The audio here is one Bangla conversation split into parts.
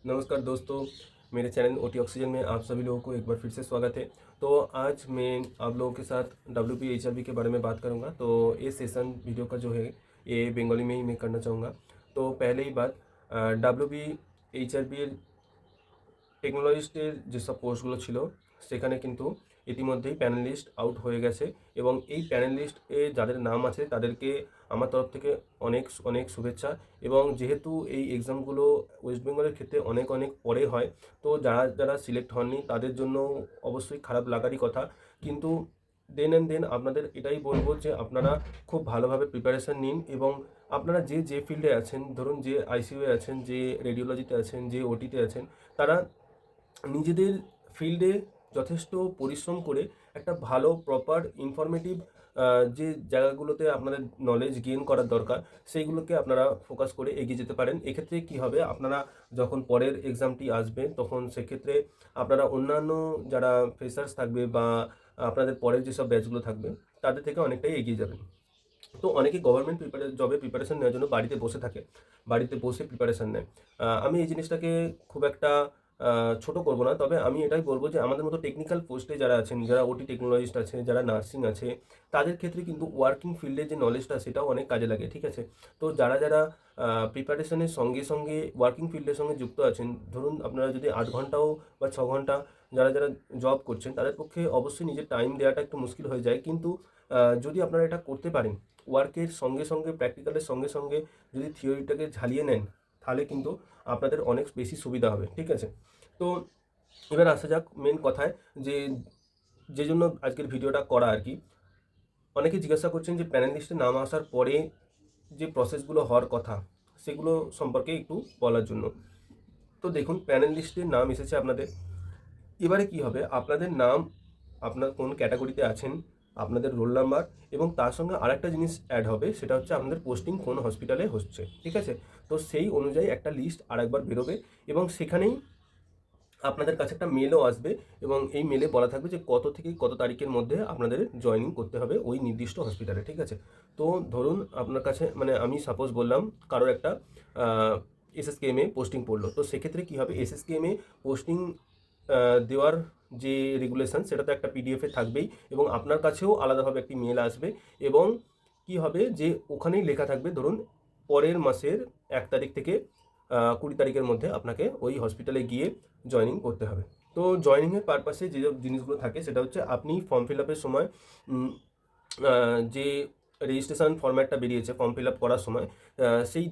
नमस्कार दोस्तों, मेरे चैनल ओटी ऑक्सीजन में आप सभी लोगों को एक बार फिर से स्वागत है। तो आज मैं आप लोगों के साथ WP HRB के बारे में बात करूंगा। तो ये सेशन वीडियो का जो है ये बंगाली में ही मैं करना चाहूँगा। तो पहले ही बात, WP HRB টেকনোলজিস্টের যেসব পোস্টগুলো ছিল সেখানে কিন্তু ইতিমধ্যেই প্যানেলিস্ট আউট হয়ে গেছে এবং এই প্যানেলিস্টে যাদের নাম আছে তাদেরকে আমার তরফ থেকে অনেক অনেক শুভেচ্ছা। এবং যেহেতু এই এক্সামগুলো ওয়েস্ট বেঙ্গলের ক্ষেত্রে অনেক অনেক পরে হয়, তো যারা যারা সিলেক্ট হননি তাদের জন্য অবশ্যই খারাপ লাগারই কথা। কিন্তু দেন অ্যান্ড দেন আপনাদের এটাই বলবো যে আপনারা খুব ভালোভাবে প্রিপারেশান নিন এবং আপনারা যে যে ফিল্ডে আছেন, ধরুন যে আইসিইউয়ে আছেন, যে রেডিওলজিতে আছেন, যে ওটিতে আছেন, তারা নিজেদের ফিল্ডে যথেষ্ট পরিশ্রম করে একটা ভালো প্রপার ইনফরমেটিভ যে জায়গাগুলোতে আপনাদের নলেজ গেইন করার দরকার সেইগুলোকে আপনারা ফোকাস করে এগিয়ে যেতে পারেন। এক্ষেত্রে কি হবে, আপনারা যখন পরের এক্সামটি আসবে তখন সেক্ষেত্রে আপনারা অন্যান্য যারা ফ্রেশার্স থাকবে বা আপনাদের পরের যেসব ব্যাচগুলো থাকবে তাদের থেকে অনেকটাই এগিয়ে যাবেন। তো অনেকে গভর্নমেন্ট জবের প্রিপারেশন নেওয়ার জন্য বাড়িতে বসে থাকে, বাড়িতে বসে প্রিপারেশন নেয়। আমি এই জিনিসটাকে খুব একটা ছোট করব না, তবে আমি এটাই বলবো যে আমাদের মতো টেকনিক্যাল পোস্টে যারা আছেন, যারা ওটি টেকনোলজিস্ট আছে, যারা নার্সিং আছে, তাদের ক্ষেত্রে কিন্তু ওয়ার্কিং ফিল্ডে যে নলেজটা সেটাও অনেক কাজে লাগে, ঠিক আছে? তো যারা যারা প্রিপারেশনের সঙ্গে সঙ্গে ওয়ার্কিং ফিল্ডের সঙ্গে যুক্ত আছেন, ধরুন আপনারা যদি 8 ঘন্টাও বা 6 ঘন্টা যারা যারা জব করছেন তাদের পক্ষে অবশ্যই নিজের টাইম দেওয়াটা একটু মুশকিল হয়ে যায়। কিন্তু যদি আপনারা এটা করতে পারেন, ওয়ার্কের সঙ্গে সঙ্গে প্র্যাকটিক্যালের সঙ্গে সঙ্গে যদি থিওরিটাকে ঝালিয়ে নেন, তাহলে কিন্তু আপনাদের অনেক বেশি সুবিধা হবে, ঠিক আছে? তো এবার আসা যাক মেন কথায়, যে যে জন্য আজকের ভিডিওটা করা আর কি। অনেকে জিজ্ঞাসা করছেন যে প্যানেল লিস্টে নাম আসার পরে যে প্রসেসগুলো হওয়ার কথা সেগুলো সম্পর্কে একটু বলার জন্য। তো দেখুন, প্যানেল লিস্টে নাম এসেছে আপনাদের। এবারে কি হবে, আপনাদের নাম, আপনার কোন ক্যাটাগরিতে আছেন, আপনাদের রোল নাম্বার এবং তার সঙ্গে আরেকটা জিনিস অ্যাড হবে, সেটা হচ্ছে আপনাদের পোস্টিং কোন হসপিটালে হচ্ছে, ঠিক আছে? তো সেই অনুযায়ী একটা লিস্ট আরেকবার বেরোবে এবং সেখানেই আপনাদের কাছে একটা মেলও আসবে এবং এই মেলে বলা থাকবে যে কত থেকে কত তারিখের মধ্যে আপনাদের জয়েনিং করতে হবে ওই নির্দিষ্ট হসপিটালে, ঠিক আছে? তো ধরুন আপনার কাছে, মানে আমি সাপোজ বললাম কারোর একটা SSKM-এ পোস্টিং পড়লো, তো সেক্ষেত্রে কী হবে, SSKM-এ পোস্টিং দেওয়ার যে রেগুলেশন সেটা তো একটা PDF-এ থাকবেই এবং আপনার কাছেও আলাদাভাবে একটি মেল আসবে এবং কি হবে যে ওখানেই লেখা থাকবে, ধরুন পরের মাসের 1 তারিখ থেকে 20 তারিখের মধ্যে আপনাকে ওই হসপিটালে গিয়ে জয়েনিং করতে হবে। তো জয়েনিংয়ের পারপাসে যে জিনিসগুলো থাকে সেটা হচ্ছে আপনি ফর্ম ফিল আপের সময় যে রেজিস্ট্রেশন ফরম্যাটটা বেরিয়েছে ফর্ম ফিল আপ করার সময়, সেই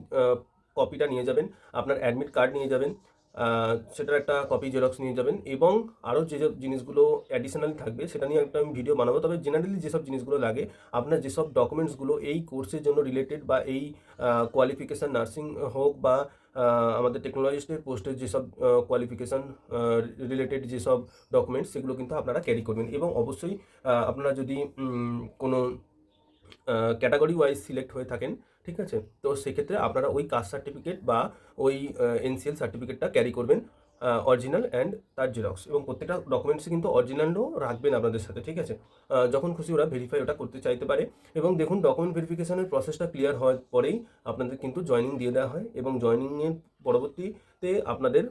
কপিটা নিয়ে যাবেন, আপনার অ্যাডমিট কার্ড নিয়ে যাবেন, সেটার একটা কপি জেরক্স নিয়ে যাবেন এবং আরও যেসব জিনিসগুলো অ্যাডিশনালি থাকবে সেটা নিয়ে একটা আমি ভিডিও বানাবো। তবে জেনারেলি যেসব জিনিসগুলো লাগে, আপনার যেসব ডকুমেন্টসগুলো এই কোর্সের জন্য রিলেটেড বা এই কোয়ালিফিকেশান নার্সিং হোক বা আমাদের টেকনোলজিস্টের পোস্টের যেসব কোয়ালিফিকেশান রিলেটেড যেসব ডকুমেন্টস সেগুলো কিন্তু আপনারা ক্যারি করবেন এবং অবশ্যই আপনারা যদি কোনো ক্যাটাগরি ওয়াইজ সিলেক্ট হয়ে থাকেন, ঠিক আছে, তো সেক্ষেত্রে আপনারা ওই কাস্ট সার্টিফিকেট বা ওই NCL সার্টিফিকেটটা ক্যারি করবেন, অরিজিনাল অ্যান্ড তার জেরক্স, এবং প্রত্যেকটা ডকুমেন্টসে কিন্তু অরিজিনালও রাখবেন আপনাদের সাথে, ঠিক আছে? যখন খুশি ওরা ভেরিফাই ওটা করতে চাইতে পারে। এবং দেখুন, ডকুমেন্ট ভেরিফিকেশনের প্রসেসটা ক্লিয়ার হওয়ার পরেই আপনাদের কিন্তু জয়েনিং দিয়ে দেওয়া হয় এবং জয়েনিংয়ের পরবর্তীতে আপনাদের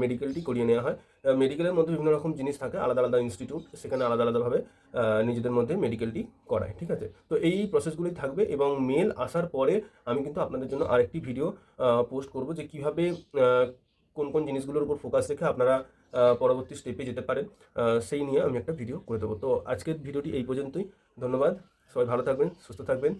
মেডিকেলটি করিয়ে নেওয়া হয়। মেডিকেলের মধ্যে বিভিন্ন রকম জিনিস থাকে, আলাদা আলাদা ইনস্টিটিউট সেখানে আলাদা আলাদাভাবে নিজেদের মধ্যে মেডিকেলটি করায়, ঠিক আছে? তো এই প্রসেসগুলি থাকবে এবং মেল আসার পরে আমি কিন্তু আপনাদের জন্য আরেকটি ভিডিও পোস্ট করব যে কীভাবে কোন কোন জিনিসগুলোর উপর ফোকাস রেখে আপনারা পরবর্তী স্টেপে যেতে পারেন, সেই নিয়ে আমি একটা ভিডিও করে দেবো। তো আজকের ভিডিওটি এই পর্যন্তই। ধন্যবাদ, সবাই ভালো থাকবেন, সুস্থ থাকবেন।